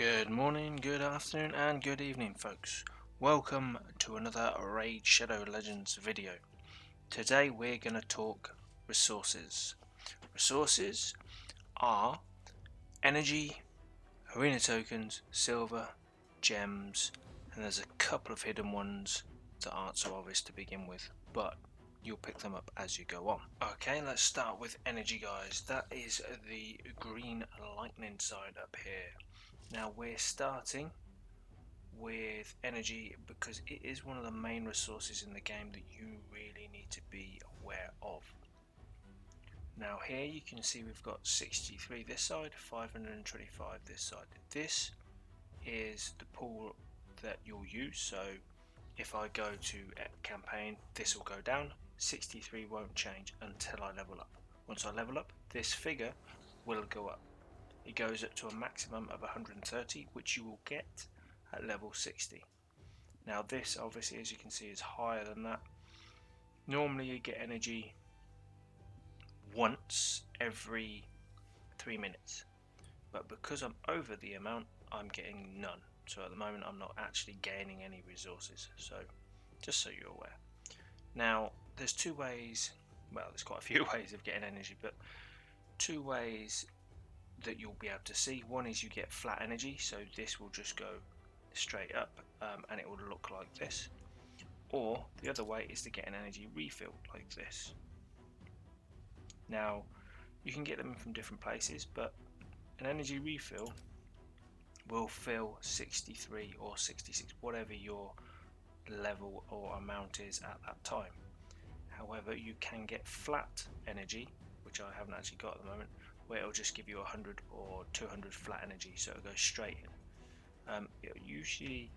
Good morning, good afternoon, and good evening, folks. Welcome to another Raid Shadow Legends video. Today we're going to talk resources. Resources are energy, arena tokens, silver, gems, and there's a couple of hidden ones that aren't so obvious to begin with, but you'll pick them up as you go on. Okay, let's start with energy, guys. That is the green lightning side up here. Now we're starting with energy because it is one of the main resources in the game that you really need to be aware of. Now here you can see we've got 63 this side, 525 this side. This is the pool that you'll use, so if I go to campaign, this will go down. 63 won't change until I level up. Once I level up, this figure will go up. It goes up to a maximum of 130, which you will get at level 60. Now this obviously, as you can see, is higher than that. Normally you get energy once every 3 minutes, but because I'm over the amount, I'm getting none. So at the moment I'm not actually gaining any resources, so just so you're aware. Now there's two ways, well there's quite a few ways of getting energy, but two ways that you'll be able to see. One is you get flat energy, so this will just go straight up and it will look like this, or the other way is to get an energy refill like this. Now you can get them from different places, but an energy refill will fill 63 or 66, whatever your level or amount is at that time. However, you can get flat energy, which I haven't actually got at the moment, where it'll just give you 100 or 200 flat energy, so it'll go straight in. It'll usually,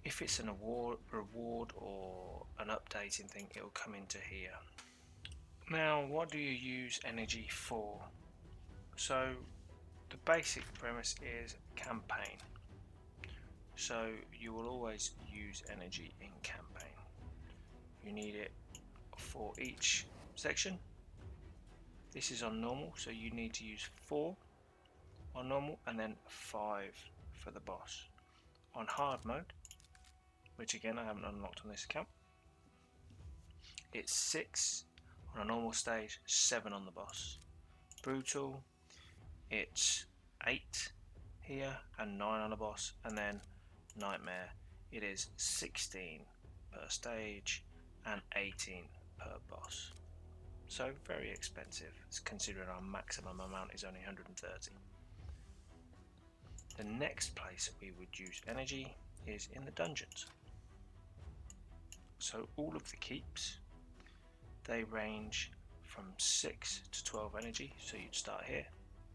if it's an reward or an updating thing, it'll come into here. Now, what do you use energy for? So the basic premise is campaign. So you will always use energy in campaign. You need it for each section. This is on normal, so you need to use 4 on normal and then 5 for the boss. On hard mode, which again I haven't unlocked on this account, it's 6 on a normal stage, 7 on the boss. Brutal, it's 8 here and 9 on the boss, and then Nightmare, it is 16 per stage and 18 per boss. So very expensive, considering our maximum amount is only 130. The next place we would use energy is in the dungeons. So all of the keeps, they range from 6 to 12 energy, so you'd start here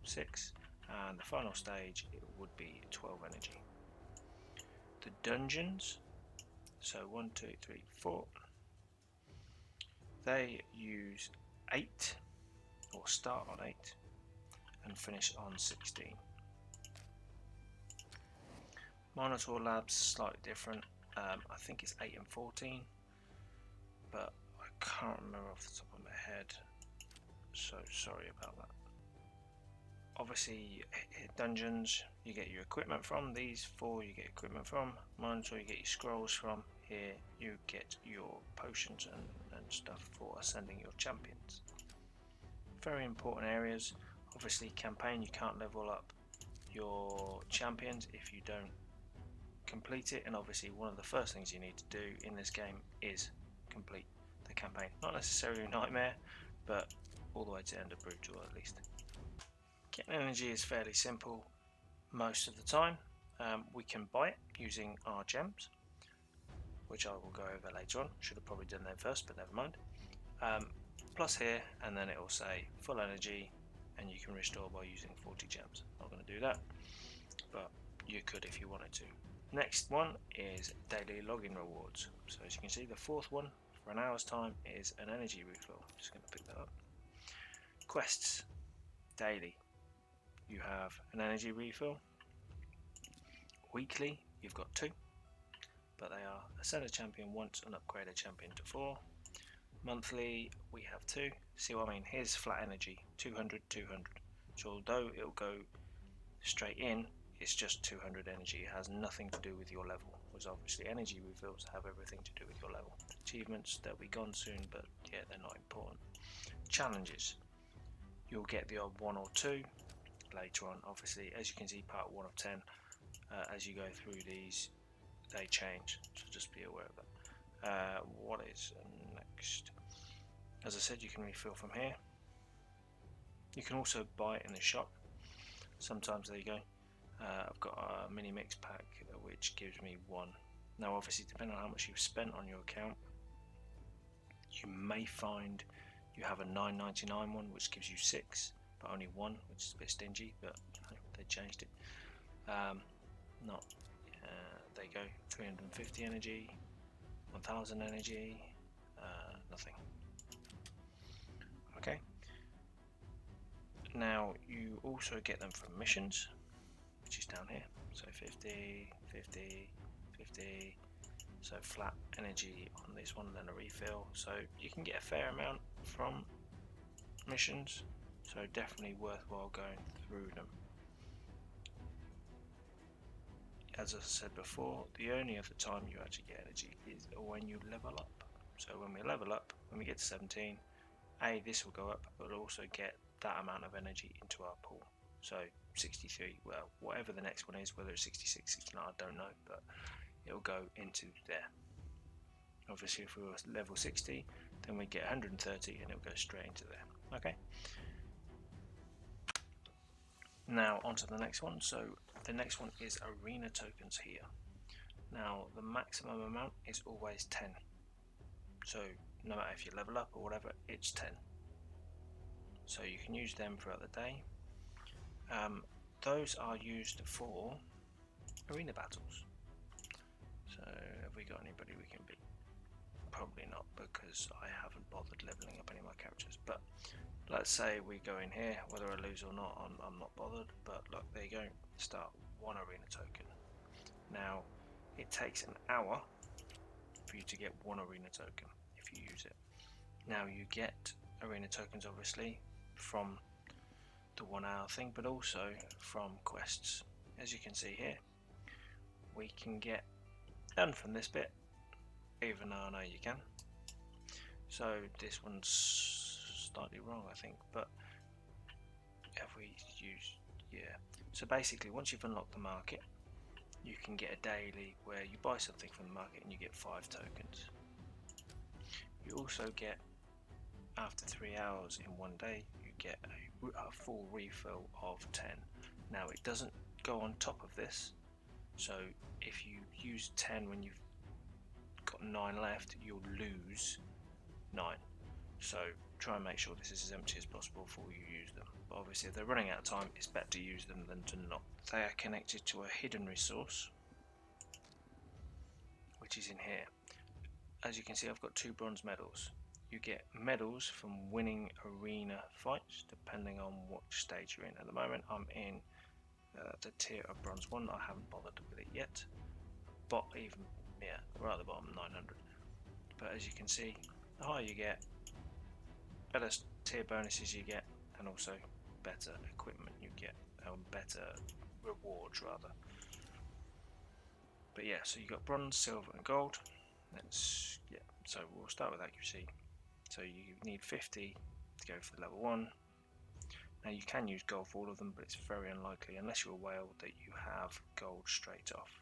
6, and the final stage it would be 12 energy. The dungeons, so 1, 2, 3, 4, they use 8 or start on 8 and finish on 16. Minotaur Labs slightly different. I think it's 8 and 14, but I can't remember off the top of my head, so sorry about that. Obviously dungeons you get your equipment from, these 4 you get equipment from, Minotaur you get your scrolls from, here you get your potions and stuff for ascending your champions. Very important areas. Obviously campaign, you can't level up your champions if you don't complete it, and obviously one of the first things you need to do in this game is complete the campaign. Not necessarily Nightmare, but all the way to End of Brutal at least. Getting energy is fairly simple most of the time. We can buy it using our gems, which I will go over later on. Should have probably done that first, but never mind. Plus here, and then it will say full energy, and you can restore by using 40 gems. Not going to do that, but you could if you wanted to. Next one is daily login rewards. So as you can see, the 4th one for an hour's time is an energy refill. Just going to pick that up. Quests daily, you have an energy refill. Weekly, you've got 2, but they are ascend a champion once and upgrade a champion to 4. Monthly, we have 2. See what I mean? Here's flat energy, 200, 200. So although it'll go straight in, it's just 200 energy. It has nothing to do with your level, because obviously energy refills have everything to do with your level. Achievements, they'll be gone soon, but yeah, they're not important. Challenges, you'll get the odd 1 or 2 later on. Obviously, as you can see, part 1 of 10, as you go through these, they change, so just be aware of that. What is next? As I said, you can refill from here. You can also buy it in the shop. Sometimes, there you go. I've got a mini mix pack which gives me 1. Now obviously, depending on how much you've spent on your account, you may find you have a $9.99 one which gives you 6, but only 1, which is a bit stingy, but they changed it. Not there you go, 350 energy, 1000 energy, nothing. Okay, now you also get them from missions, which is down here. So 50, 50, 50, so flat energy on this one, then a refill. So you can get a fair amount from missions, so definitely worthwhile going through them. As I said before, the only other time you actually get energy is when you level up. So when we level up, when we get to 17, this will go up, but we'll also get that amount of energy into our pool. So 63, well, whatever the next one is, whether it's 66, 69, I don't know, but it'll go into there. Obviously, if we were level 60, then we get 130 and it'll go straight into there. Okay. Now onto the next one. So the next one is arena tokens here. Now the maximum amount is always 10. So no matter if you level up or whatever, it's 10. So you can use them throughout the day. Those are used for arena battles. So have we got anybody we can beat? Probably not, because I haven't bothered leveling up any of my characters. But let's say we go in here, whether I lose or not, I'm not bothered. But look, there you go, start 1 arena token. Now it takes an hour for you to get 1 arena token if you use it. Now you get arena tokens obviously from the 1 hour thing, but also from quests. As you can see here, we can get none from this bit, even though I know you can. So this one's slightly wrong, I think, but if we use, yeah. So basically, once you've unlocked the market, you can get a daily where you buy something from the market and you get 5 tokens. You also get, after 3 hours in one day, you get a full refill of 10. Now it doesn't go on top of this, so if you use 10 when you've got 9 left, you'll lose 9. So try and make sure this is as empty as possible before you use them. But obviously if they're running out of time, it's better to use them than to not. They are connected to a hidden resource, which is in here. As you can see, I've got 2 bronze medals. You get medals from winning arena fights, depending on what stage you're in. At the moment, I'm in the tier of bronze 1. I haven't bothered with it yet. But even, yeah, right at the bottom, 900. But as you can see, the higher you get, better tier bonuses you get, and also better equipment you get, better rewards rather. But yeah, so you got bronze, silver, and gold. So we'll start with accuracy. So you need 50 to go for level 1. Now you can use gold for all of them, but it's very unlikely, unless you're a whale, that you have gold straight off.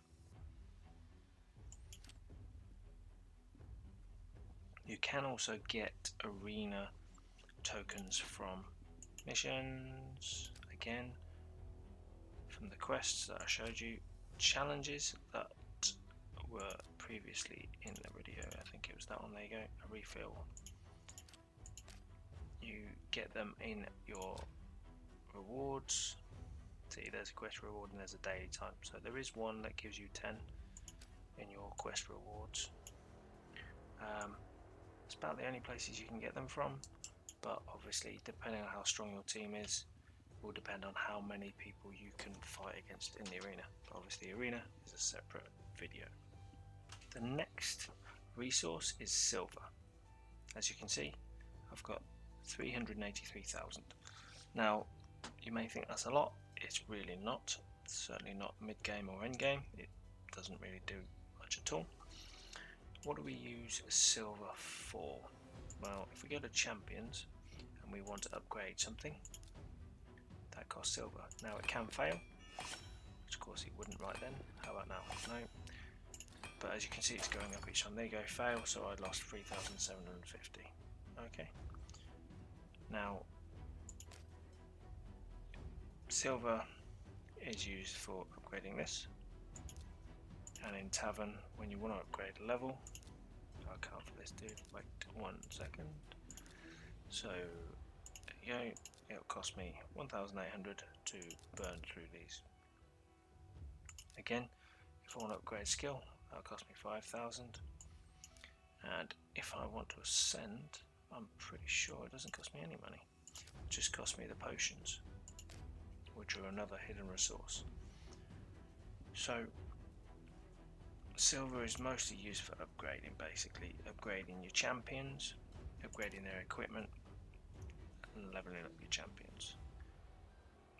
You can also get arena tokens from missions, again, from the quests that I showed you, challenges that were previously in the video, I think it was that one, there you go, a refill. You get them in your rewards. See, there's a quest reward and there's a daily time, so there is one that gives you 10 in your quest rewards. It's about the only places you can get them from, but obviously depending on how strong your team is will depend on how many people you can fight against in the arena. But obviously arena is a separate video. The next resource is silver. As you can see, I've got 383,000. Now you may think that's a lot, it's really not. certainly not mid-game or end-game. It doesn't really do much at all. What do we use silver for? Well, if we go to champions and we want to upgrade something, that costs silver. Now it can fail, which of course it wouldn't right then. How about now? No. But as you can see, it's going up each time. There you go, fail, so I lost 3,750. Okay. Now, silver is used for upgrading this. And in Tavern, when you want to upgrade a level, I can't for this dude, wait 1 second. So, there you go, it'll cost me 1,800 to burn through these. Again, if I want to upgrade skill, that'll cost me 5,000. And if I want to ascend, I'm pretty sure it doesn't cost me any money. It just costs me the potions, which are another hidden resource. So, silver is mostly used for upgrading, basically upgrading your champions, upgrading their equipment, and leveling up your champions.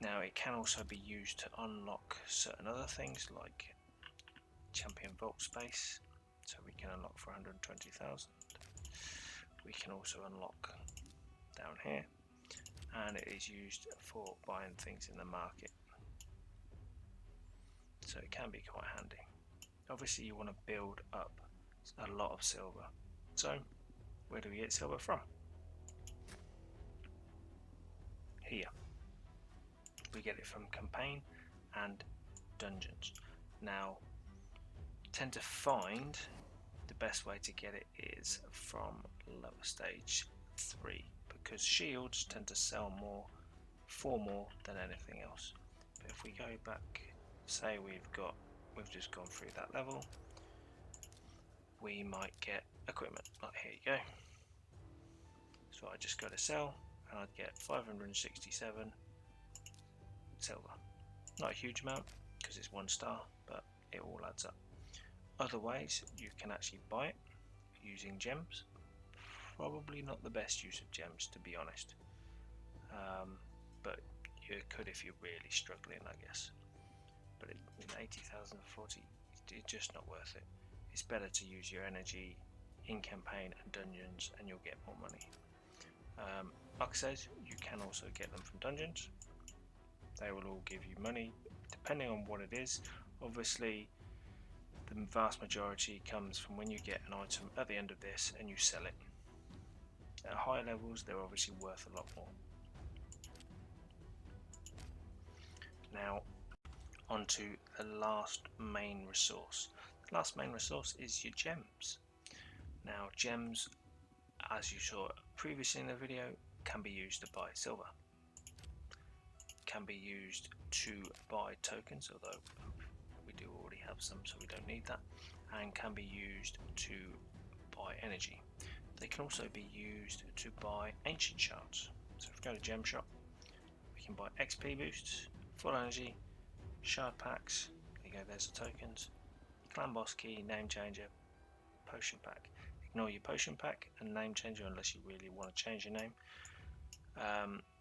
Now it can also be used to unlock certain other things like champion vault space, so we can unlock for 120,000. We can also unlock down here, and it is used for buying things in the market, so it can be quite handy. Obviously you want to build up a lot of silver, so where do we get silver from? Here. We get it from campaign and dungeons. Now, tend to find the best way to get it is from lower stage 3, because shields tend to sell more for more than anything else. But if we go back, say we've just gone through that level, we might get equipment. Like here you go. So I just go to sell and I'd get 567 silver. Not a huge amount because it's 1 star, but it all adds up. Other ways you can actually buy it using gems. Probably not the best use of gems, to be honest, but you could if you're really struggling, I guess. But in 80,040, it's just not worth it. It's better to use your energy in campaign and dungeons, and you'll get more money. Like I said, you can also get them from dungeons. They will all give you money depending on what it is. Obviously, the vast majority comes from when you get an item at the end of this and you sell it. At higher levels, they're obviously worth a lot more. Now, onto the last main resource. The last main resource is your gems. Now, gems, as you saw previously in the video, can be used to buy silver. Can be used to buy tokens, although we do already have some, so we don't need that, and can be used to buy energy. They can also be used to buy ancient shards. So if we go to gem shop, we can buy XP boosts, full energy, shard packs. There you go, there's the tokens, clan boss key, name changer, potion pack. Ignore your potion pack and name changer unless you really want to change your name.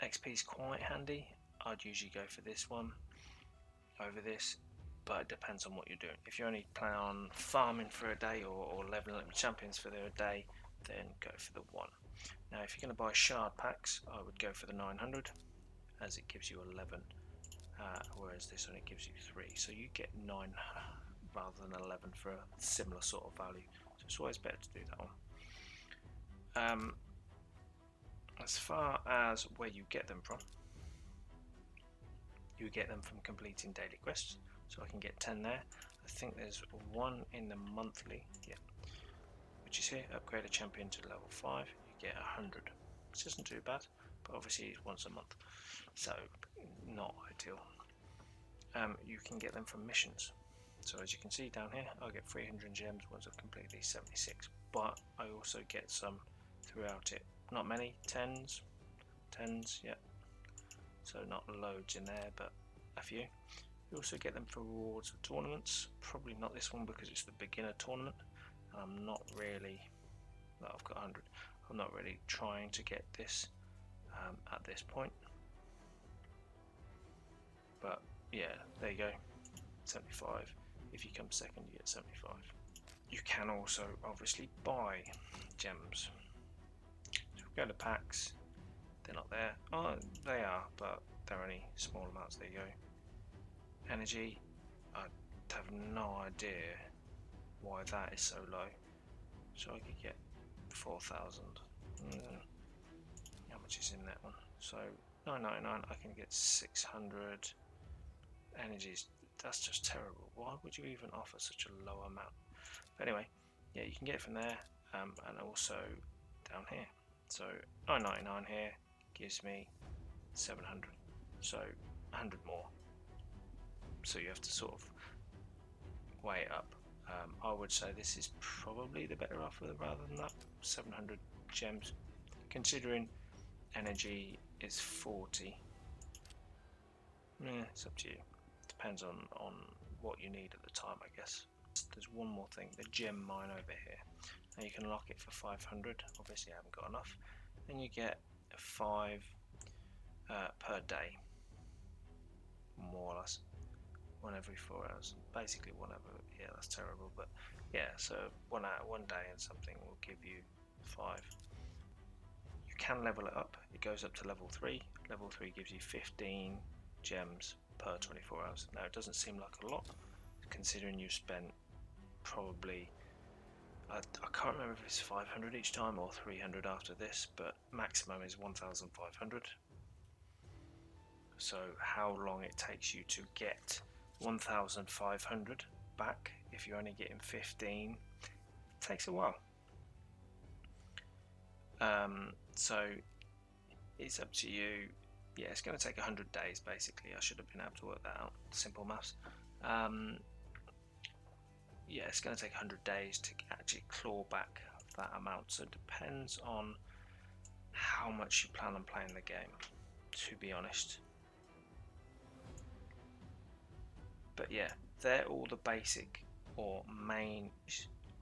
XP is quite handy. I'd usually go for this one over this, but it depends on what you're doing. If you only plan on farming for a day or leveling up your champions for their day, then go for the 1. Now if you're going to buy shard packs, I would go for the 900, as it gives you 11, whereas this only gives you 3, so you get 9 rather than 11 for a similar sort of value, so it's always better to do that one. As far as where you get them from, you get them from completing daily quests, so I can get 10 there. I think there's one in the monthly, yeah, which is here, upgrade a champion to level 5, you get 100, which isn't too bad, but obviously it's once a month, so not ideal. You can get them from missions, so as you can see down here, I'll get 300 gems once I've completed these 76, but I also get some throughout it, not many, 10s, yeah, so not loads in there, but a few. You also get them for rewards for tournaments, probably not this one because it's the beginner tournament, and I'm not really, well, I've got 100, I'm not really trying to get this at this point, but yeah, there you go, 75. If you come second, you get 75. You can also obviously buy gems. So go to packs, they're not there. Oh, they are, but they're only small amounts. There you go. Energy, I have no idea why that is so low. So I could get 4,000. How much is in that one? So 999, I can get 600. Energies, that's just terrible. Why would you even offer such a low amount? But anyway, yeah, you can get it from there, and also down here. So 999 here gives me 700, so 100 more. So you have to sort of weigh it up. I would say this is probably the better offer rather than that. 700 gems, considering energy is 40. It's up to you. Depends on what you need at the time, I guess. There's one more thing, the gem mine over here. Now you can lock it for 500. Obviously I haven't got enough. And you get 5 per day, more or less. 1 every 4 hours. Basically 1 every, yeah, that's terrible, but yeah, so 1 hour, 1 day and something will give you 5. You can level it up. It goes up to level 3. Level 3 gives you 15 gems per 24 hours. Now it doesn't seem like a lot, considering you've spent probably, I can't remember if it's 500 each time or 300 after this, but maximum is 1,500. So how long it takes you to get 1,500 back if you're only getting 15 takes a while. So it's up to you. Yeah, it's going to take 100 days basically. I should have been able to work that out. Simple maths. Yeah, it's going to take 100 days to actually claw back that amount. So it depends on how much you plan on playing the game, to be honest. But yeah, they're all the basic or main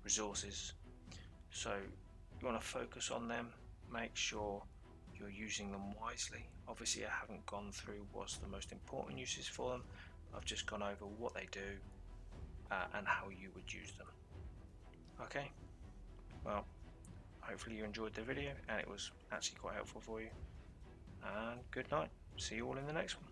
resources. So you want to focus on them, make sure you're using them wisely. Obviously I haven't gone through what's the most important uses for them. I've just gone over what they do and how you would use them. Okay, well, hopefully you enjoyed the video and it was actually quite helpful for you, and good night. See you all in the next one.